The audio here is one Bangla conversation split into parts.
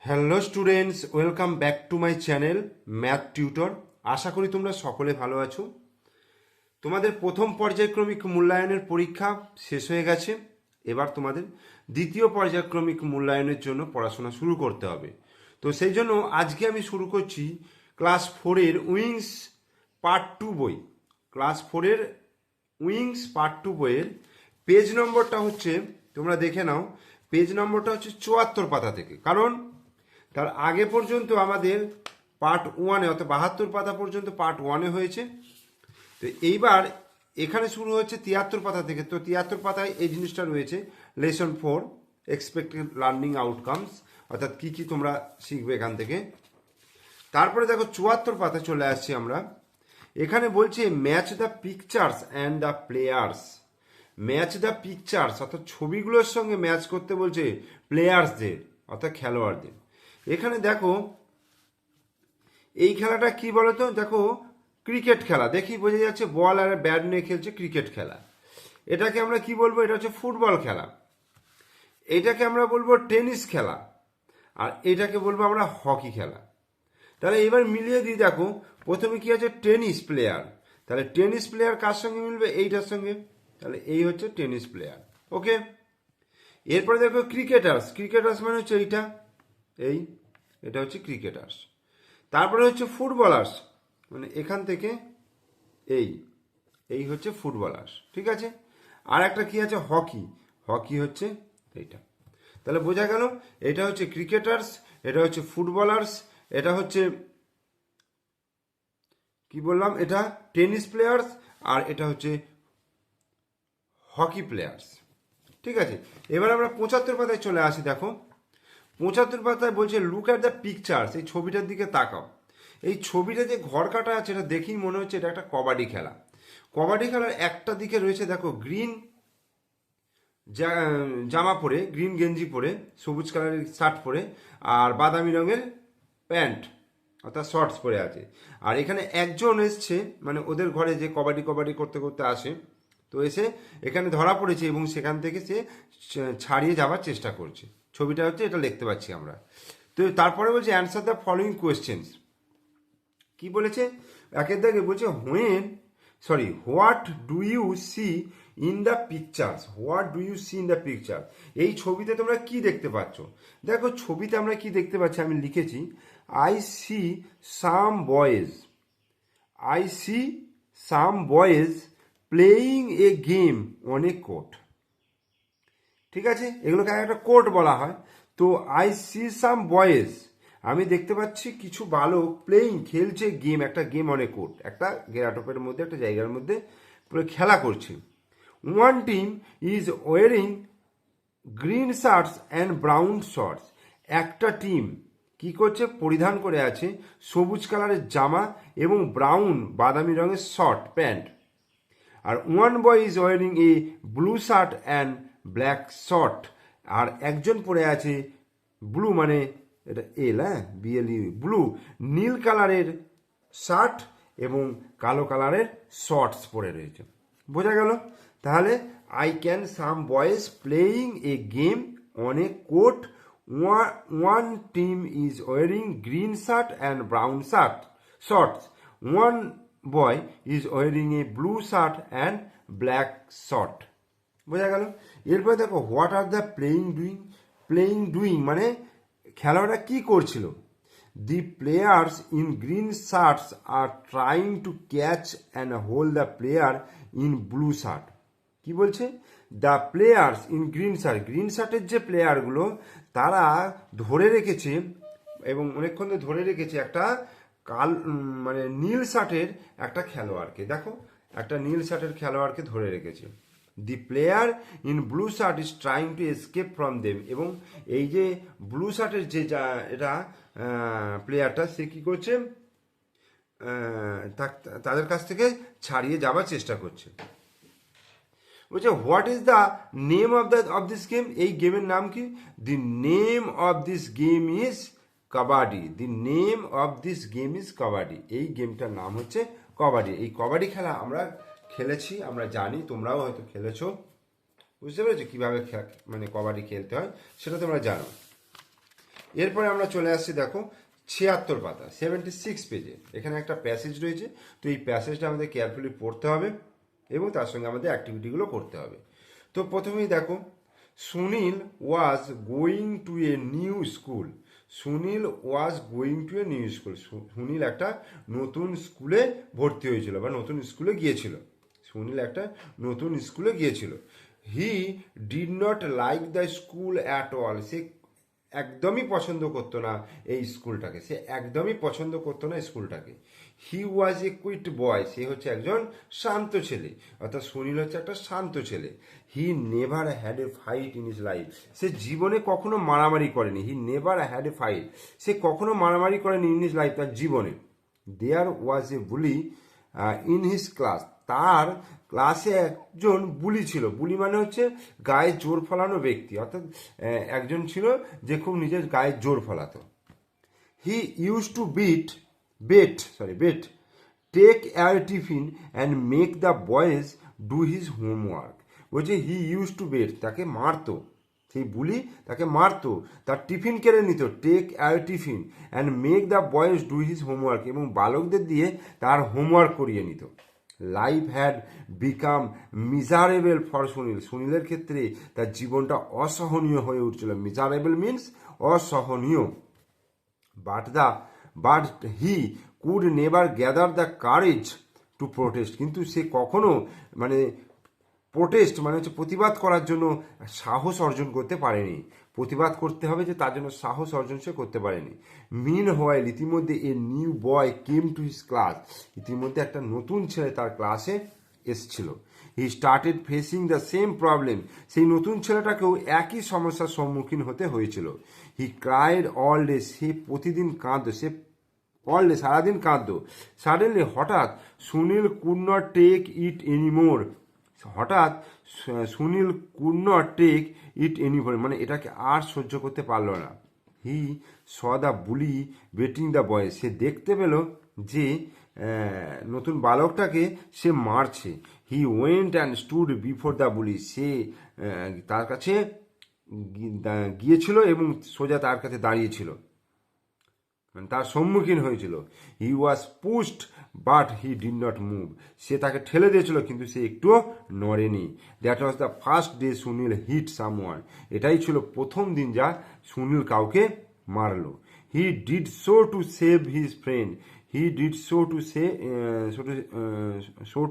Hello students, welcome back to my channel math tutor. আশা করি তোমরা সকলে ভালো আছো। তোমাদের প্রথম পর্যায়ক্রমিক মূল্যায়নের পরীক্ষা শেষ হয়ে গেছে। এবার তোমাদের দ্বিতীয় পর্যায়ক্রমিক মূল্যায়নের জন্য পড়াশোনা শুরু করতে হবে। তো সেই জন্য আজকে আমি শুরু করছি ক্লাস ফোরের উইংস পার্ট টু বই। ক্লাস ফোরের উইংস পার্ট টু বইয়ের পেজ নম্বরটা হচ্ছে, তোমরা দেখে নাও, পেজ নম্বরটা হচ্ছে 74 পাতা থেকে। কারণ তার আগে পর্যন্ত আমাদের পার্ট ওয়ানে, অর্থাৎ 72 পাতা পর্যন্ত পার্ট ওয়ানে হয়েছে। তো এইবার এখানে শুরু হচ্ছে 73 পাতা থেকে। তো 73 পাতায় এই জিনিসটা রয়েছে, লেসন 4 এক্সপেক্টেড লার্নিং আউটকামস, অর্থাৎ কী কী তোমরা শিখবে এখান থেকে। তারপরে দেখো 74 পাতা চলে আসছি আমরা। এখানে বলছে match the pictures and the players. Match the pictures অর্থাৎ ছবিগুলোর সঙ্গে ম্যাচ করতে বলছে প্লেয়ার্সদের, অর্থাৎ খেলোয়াড়দের। এখানে দেখো এই খেলাটা কি বলতো, দেখো ক্রিকেট খেলা, দেখি বোঝা যাচ্ছে বল আর ব্যাট নিয়ে খেলছে ক্রিকেট খেলা। এটাকে আমরা কি বলবো, এটা হচ্ছে ফুটবল খেলা। এটাকে আমরা বলবো টেনিস খেলা, আর এটাকে বলবো আমরা হকি খেলা। তাহলে এবার মিলিয়ে দিই, দেখো প্রথমে কি আছে, টেনিস প্লেয়ার। তাহলে টেনিস প্লেয়ার কার সঙ্গে মিলবে, এইটার সঙ্গে। তাহলে এই হচ্ছে টেনিস প্লেয়ার। ওকে, এরপরে দেখো ক্রিকেটার্স। ক্রিকেটার্স মানে হচ্ছে এইটা, এটা হচ্ছে ক্রিকেটার্স। তারপরে হচ্ছে ফুটবলার্স, মানে এখান থেকে এই হচ্ছে ফুটবলার্স। ঠিক আছে, আর একটা কি আছে, হকি। হকি হচ্ছে এইটা। তাহলে বোঝা গেল, এটা হচ্ছে ক্রিকেটার্স, এটা হচ্ছে ফুটবলার্স, এটা হচ্ছে কি বললাম, এটা টেনিস প্লেয়ার্স, আর এটা হচ্ছে হকি প্লেয়ার্স। ঠিক আছে, এবার আমরা 75 পাতায় চলে আসি। দেখো 75 পাতায় বলছে লুক অ্যাট দ্য পিকচার্স। এই ছবিটার দিকে তাকাও। এই ছবিটা যে ঘর কাটা আছে, এটা দেখেই মনে হচ্ছে এটা একটা কবাডি খেলা। কবাডি খেলার একটা দিকে রয়েছে দেখো গ্রিন জামা পরে, গ্রিন গেঞ্জি পরে, সবুজ কালারের শার্ট পরে, আর বাদামি রঙের প্যান্ট অর্থাৎ শর্টস পরে আছে। আর এখানে একজন এসছে, মানে ওদের ঘরে যে কবাডি কবাডি করতে করতে আসে, তো এসে এখানে ধরা পড়েছে এবং সেখান থেকে সে ছাড়িয়ে যাওয়ার চেষ্টা করছে। ছবিটা হচ্ছে এটা, দেখতে পাচ্ছি আমরা। তো তারপরে বলছে অ্যান্সার দ্য ফলোয়িং কোয়েশ্চেন্স। কি বলেছে, একের দাগে বলছে what do you see in the pictures. What do you see in the picture. এই ছবিতে তোমরা কি দেখতে পাচ্ছ। দেখো ছবিতে আমরা কি দেখতে পাচ্ছি, আমি লিখেছি I see some boys. I see some boys playing a game on a court. ঠিক আছে, এগুলোকে একটা কোর্ট বলা হয়। তো আই সি সাম বয়েজ, আমি দেখতে পাচ্ছি কিছু বালক প্লেয়িং খেলছে গেম, একটা গেম অনেক কোর্ট, একটা গেরাটপের মধ্যে, একটা জায়গার মধ্যে পুরো খেলা করছে। One team is wearing green shirts and brown shorts. একটা টিম কি করছে, পরিধান করে আছে সবুজ কালারের জামা এবং ব্রাউন বাদামি রঙের শর্ট প্যান্ট। আর one boy is wearing a blue shirt and black short. আর একজন পরে আছে ব্লু, মানে এটা এল, হ্যাঁ বিএলইউ, ব্লু, নীল কালারের শার্ট এবং কালো কালারের শর্টস পরে রয়েছে। বোঝা গেল। তাহলে I can some boys playing a game on a court. One team is wearing green shirt and brown shorts. One boy is wearing a blue shirt and black short. বোঝা গেল। এরপরে দেখো what are the playing doing মানে খেলোয়াড়রা কি করছিল। The players in green shirts are trying to catch and hold the player in blue shirt. কি বলছে, the players in green shirt, green শার্টের যে প্লেয়ারগুলো তারা ধরে রেখেছে এবং অনেকক্ষণ ধরে রেখেছে একটা মানে নীল শার্টের একটা খেলোয়াড়কে। দেখো একটা নীল শার্টের খেলোয়াড়কে ধরে রেখেছে। The player in blue shirt is trying to escape from them. এবং এই যে ব্লু শার্টের যে এটা প্লেয়ারটা, সে কী করছে, তাদের কাছ থেকে ছাড়িয়ে যাওয়ার চেষ্টা করছে। বলছে what is the name of this game. এই গেমের নাম কি। The name of this game is kabaddi. The name of this game is kabaddi. এই গেমটার নাম হচ্ছে কবাডি। এই কবাডি খেলা আমরা খেলেছি, আমরা জানি, তোমরাও হয়তো খেলেছো। বুঝতে পেরেছো কীভাবে মানে কবাডি খেলতে হয় সেটা তোমরা জানো। এরপরে আমরা চলে আসছি দেখো 76 পাতা 76 পেজে। এখানে একটা প্যাসেজ রয়েছে, তো এই প্যাসেজটা আমাদের কেয়ারফুলি পড়তে হবে এবং তার সঙ্গে আমাদের অ্যাক্টিভিটিগুলো করতে হবে। তো প্রথমেই দেখো, Sunil was going to a new school. Sunil was going to a new school. Sunil একটা নতুন স্কুলে ভর্তি হয়েছিল বা নতুন স্কুলে গিয়েছিল। সুনীল একটা নতুন স্কুলে গিয়েছিল। He did not like the school at all. সে একদমই পছন্দ করতো না এই স্কুলটাকে, সে একদমই পছন্দ করতো না স্কুলটাকে। হি ওয়াজ এ কুইট বয়। সে হচ্ছে একজন শান্ত ছেলে, অর্থাৎ সুনীল হচ্ছে একটা শান্ত ছেলে। He never had a fight in his life. সে জীবনে কখনো মারামারি করেনি। He never had a fight. সে কখনো মারামারি করেনি ইন হিজ লাইফ, তার জীবনে। There was a bully in his class. তার ক্লাসে একজন বুলি ছিল। বুলি মানে হচ্ছে গায়ে জোর ফলানো ব্যক্তি, অর্থাৎ একজন ছিল যে খুব নিজের গায়ে জোর ফলাতো। He use to beat take away tiffin and make the boys do his homework. বলছে হি ইউজ টু বেট, তাকে মারতো, সেই বুলি তাকে মারতো, তার টিফিন কেড়ে নিত। Take away tiffin and make the boys do his homework, এবং বালকদের দিয়ে তার হোমওয়ার্ক করিয়ে নিত। Life had become miserable for Sunil. সুনীলের ক্ষেত্রে তার জীবনটা অসহনীয় হয়ে উঠছিল। মিজারেবল মিনস অসহনীয়। But he could never gather the courage to protest. কিন্তু সে কখনো মানে প্রোটেস্ট মানে হচ্ছে প্রতিবাদ করার জন্য সাহস অর্জন করতে পারেনি। প্রতিবাদ করতে হবে যে তার জন্য সাহস অর্জন সে করতে পারেনি। মিন হোয়াইল, ইতিমধ্যে a new boy came to his class. ইতিমধ্যে একটা নতুন ছেলে তার ক্লাসে এসছিল। He started facing the same problem. সেই নতুন ছেলেটাকেও একই সমস্যার সম্মুখীন হতে হয়েছিল। He cried all day. সে প্রতিদিন কাঁদতো, সে অল ডে সারাদিন কাঁদতো। সাডেনলি হঠাৎ Sunil could not take it anymore. হঠাৎ Sunil could not take it anymore মানে এটাকে আর সহ্য করতে পারলো না। He saw the bully beating the boy. সে দেখতে পেল যে নতুন বালকটাকে সে মারছে। He went and stood before the bully. সে তার কাছে গিয়েছিল এবং সোজা তার কাছে দাঁড়িয়েছিল, মানে তার সম্মুখীন হয়েছিল। He was pushed but he did not move. সে তাকে ঠেলে দিয়েছিল কিন্তু সে একটুও নড়েনি। That was the first day Sunil hit someone. এটাই ছিল প্রথম দিন যা সুনীল কাউকে মারলো। He did so to save his friend. He did so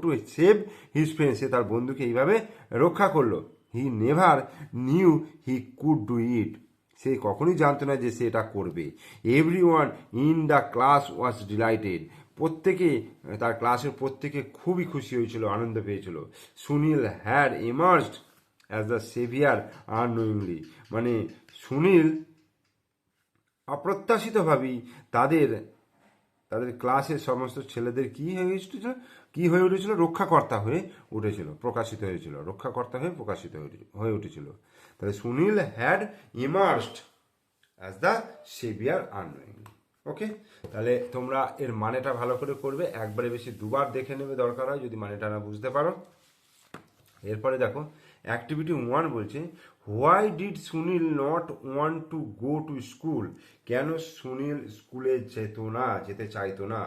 to save his friend. সে তার বন্ধুকে এইভাবে রক্ষা করলো। He never knew he could do it. সে কখনোই জানতো না যে সে এটা করবে। Everyone in the class was delighted. প্রত্যেকে, তার ক্লাসের প্রত্যেকে খুবই খুশি হয়েছিল, আনন্দ পেয়েছিল। Sunil had emerged as the saviour unknowingly. মানে সুনীল অপ্রত্যাশিতভাবেই তাদের ক্লাসের সমস্ত ছেলেদের কি হয়ে উঠেছিল রক্ষাকর্তা হয়ে উঠেছিল, প্রকাশিত হয়েছিল, রক্ষাকর্তা হয়ে প্রকাশিত হয়ে উঠেছিল। তাহলে Sunil had immersed as the saviour unknowingly. Okay, তাহলে তোমরা এর মানেটা ভালো করে করবে, একবারে বেশি দুবার দেখে নেবে দরকার হয় যদি মানেটা না বুঝতে পারো। এরপরে দেখো অ্যাক্টিভিটি 1 বলছে, why did Sunil not want to go to school. কেন সুনীল স্কুলে যেতে চাইতো না।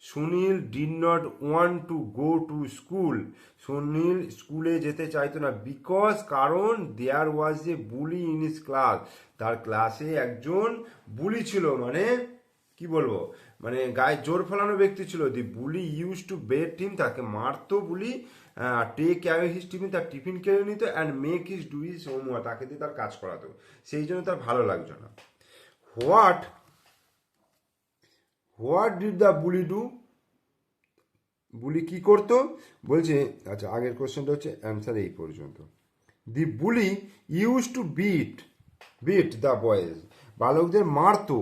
Sunil did not want to go to school. Sunil স্কুলে যেতে চাইতো না বিকজ, কারণ দেয়ার was a bully in his class. তার ক্লাসে একজন বুলি ছিল, মানে কি বলবো, মানে গায়ে জোর ফেলানো ব্যক্তি ছিল। দি বুলি ইউজ টু বেট হিম, তাকে মারতো বুলি। টেক অ্যাওয়ে হিজ টিফিন, তার টিফিন কেড়ে নিত। And make his do his homework, তাকে দিয়ে তার কাজ করাতো। সেই জন্য তার ভালো লাগতো না। What did the bully do. Bully কি করতো বলছে, আচ্ছা আগের কোশ্চেনটা হচ্ছে অ্যান্সার এই পর্যন্ত। The bully use to beat the boys, বালকদের মারতো।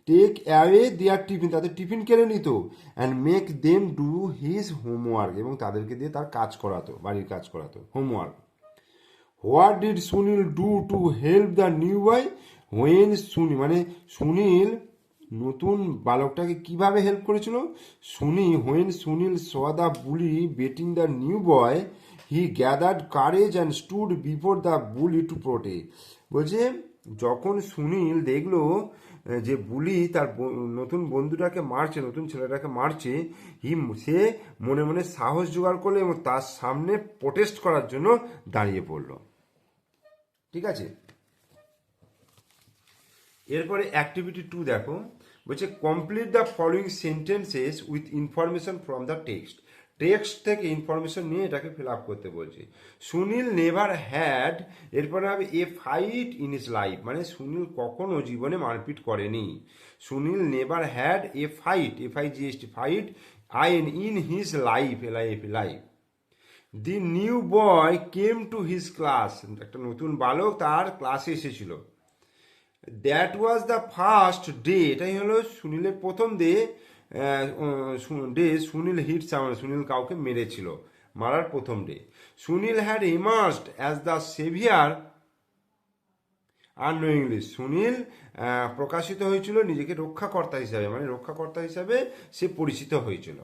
টেক অ্যাওয়ে দেয়ার টিফিন, তাদের টিফিন কেড়ে নিত। And make them do his homework, এবং তাদেরকে দিয়ে তার কাজ করাতো, বাড়ির কাজ করাতো, homework. What did Sunil do to help the new boy. When Sunil মানে সুনীল নতুন বালকটাকে কিভাবে হেল্প করেছিল। When Sunil saw the bully beating the new boy, he gathered courage and stood before the bully to protect. বলছে যখন সুনীল দেখলো যে বুলি তার নতুন বন্ধুটাকে মারছে, নতুন ছেলেটাকে মারছে, সে মনে মনে সাহস জোগাড় করলো এবং তার সামনে প্রোটেস্ট করার জন্য দাঁড়িয়ে পড়লো। ঠিক আছে, এরপরে অ্যাক্টিভিটি 2 দেখো, বলছে complete the following sentences with information from the text. Text থেকে ইনফরমেশন নিয়ে এটাকে ফিল আপ করতে বলছে। সুনীল নেভার হ্যাড, এরপরে হবে এ ফাইট ইন হিজ লাইফ, মানে সুনীল কখনো জীবনে মারপিট করেনি। Sunil never had a fight, FIGHT, fight in his life, life. The new boy came to his class, একটা নতুন বালক তার ক্লাসে এসেছিল। That was the first day, এটাই হলো সুনীলের প্রথম ডে। সুনীল হিট সামনে, সুনীল কাউকে মেরেছিল, মারার প্রথম day. Sunil had immersed as the saviour unknowingly, Sunil প্রকাশিত হয়েছিল নিজেকে রক্ষাকর্তা হিসাবে, মানে রক্ষাকর্তা হিসাবে সে পরিচিত হয়েছিল।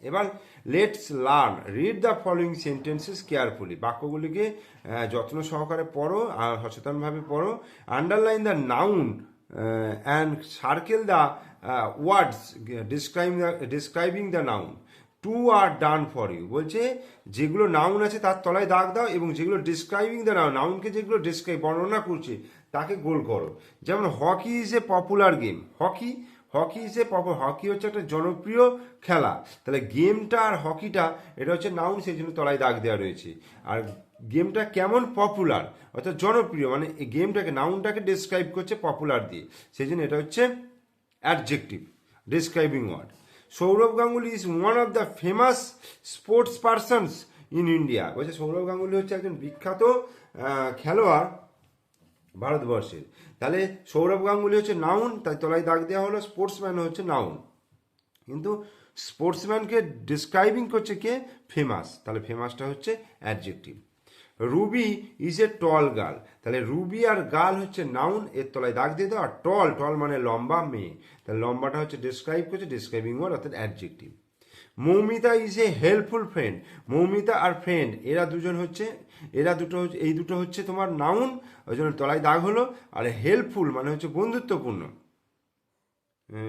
এবার let's learn, read the following sentences carefully, বাক্যগুলিকে যত্ন সহকারে পড়ো আর সচেতনভাবে পড়ো। Underline the noun and circle the words describing the noun. Two are done for you, বলছে যেগুলো নাউন আছে তার তলায় দাগ দাও এবং যেগুলো ডিসক্রাইবিং দ্য নাউন, নাউনকে যেগুলো ডিসক্রাইব বর্ণনা করছে তাকে গোল করো। যেমন hockey is a popular game, hockey is a hockey হচ্ছে একটা জনপ্রিয় খেলা, তাহলে গেমটা আর হকিটা এটা হচ্ছে নাউন, সেই জন্য তলায় দাগ দেওয়া রয়েছে। আর গেমটা কেমন, পপুলার, অর্থাৎ জনপ্রিয়, মানে এই গেমটাকে নাউনটাকে ডিসক্রাইব করছে পপুলার দিয়ে, সেই জন্য এটা হচ্ছে adjective, describing word. Sourav Ganguly is one of the famous sports persons in India, বলছে সৌরভ গাঙ্গুলি হচ্ছে একজন বিখ্যাত খেলোয়াড় ভারতবর্ষের। তাহলে সৌরভ গাঙ্গুলি হচ্ছে নাউন, তাই তলায় দাগ দেওয়া হলো। স্পোর্টসম্যান হচ্ছে নাউন, কিন্তু স্পোর্টসম্যানকে ডিসক্রাইবিং করছে কে, ফেমাস, তাহলে ফেমাসটা হচ্ছে adjective. Ruby is a ton girl, তাহলে রুবি আর গার্ল হচ্ছে নাউন, এর তলায় দাগ দিয়ে দাও। আর টল মানে লম্বা মেয়ে, তাহলে লম্বাটা হচ্ছে ডিসক্রাইব করছে, ডিসক্রাইবিং ওয়ার্ড অর্থাৎ adjective. Moumita is a helpful friend, Moumita আর ফ্রেন্ড এরা এই দুটো হচ্ছে তোমার নাউন, ওই জন্য তলায় দাগ হলো। আর হেল্পফুল মানে হচ্ছে বন্ধুত্বপূর্ণ,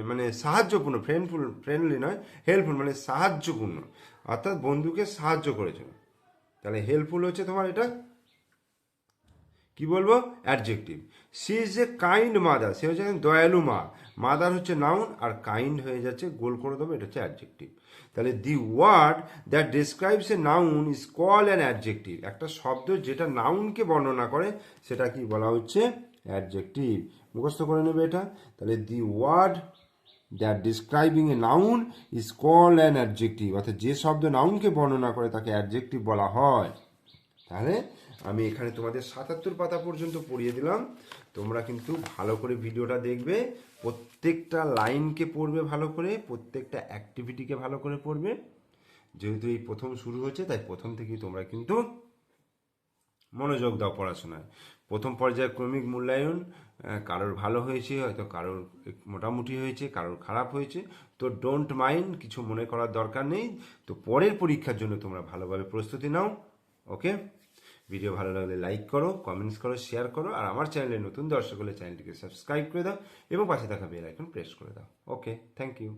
মানে সাহায্যপূর্ণ, ফ্রেন্ডলি নয়, হেল্পফুল মানে সাহায্যপূর্ণ, অর্থাৎ বন্ধুকে সাহায্য করেছে। তাহলে হেল্পফুল হচ্ছে তোমার এটা কি বলবো, adjective. She is a kind mother, সে হচ্ছে দয়ালু মা, মাদার হচ্ছে নাউন আর কাইন্ড হয়ে যাচ্ছে, গোল করে দেবো, এটা হচ্ছে অ্যাডজেক্টিভ। তাহলে the word that describes a noun is call an adjective, একটা শব্দ যেটা নাউনকে বর্ণনা করে সেটা কি বলা হচ্ছে, অ্যাডজেক্টিভ। মুখস্থ করে নেবে এটা। তাহলে the word that describing a noun is call an adjective, অর্থাৎ যে শব্দ নাউনকে বর্ণনা করে তাকে অ্যাডজেক্টিভ বলা হয়। তাহলে আমি এখানে তোমাদের 77 পাতা পর্যন্ত পড়িয়ে দিলাম, তোমরা কিন্তু ভালো করে ভিডিওটা দেখবে, প্রত্যেকটা লাইনকে পড়বে ভালো করে, প্রত্যেকটা অ্যাক্টিভিটিকে ভালো করে পড়বে। যেহেতু এই প্রথম শুরু হচ্ছে তাই প্রথম থেকেই তোমরা কিন্তু মনোযোগ দাও পড়াশোনায়। প্রথম পর্যায়ে ক্রমিক মূল্যায়ন, কারোর ভালো হয়েছে, হয়তো কারোর মোটামুটি হয়েছে, কারোর খারাপ হয়েছে, তো ডোন্ট মাইন্ড, কিছু মনে করার দরকার নেই। তো পরের পরীক্ষার জন্য তোমরা ভালোভাবে প্রস্তুতি নাও। ওকে, ভিডিও ভালো লাগলে লাইক করো, কমেন্টস করো, শেয়ার করো, আর আমার চ্যানেলে নতুন দর্শক হলে চ্যানেলটিকে সাবস্ক্রাইব করে দাও এবং পাশে থাকা বেল আইকন প্রেস করে দাও। ওকে, থ্যাংক ইউ।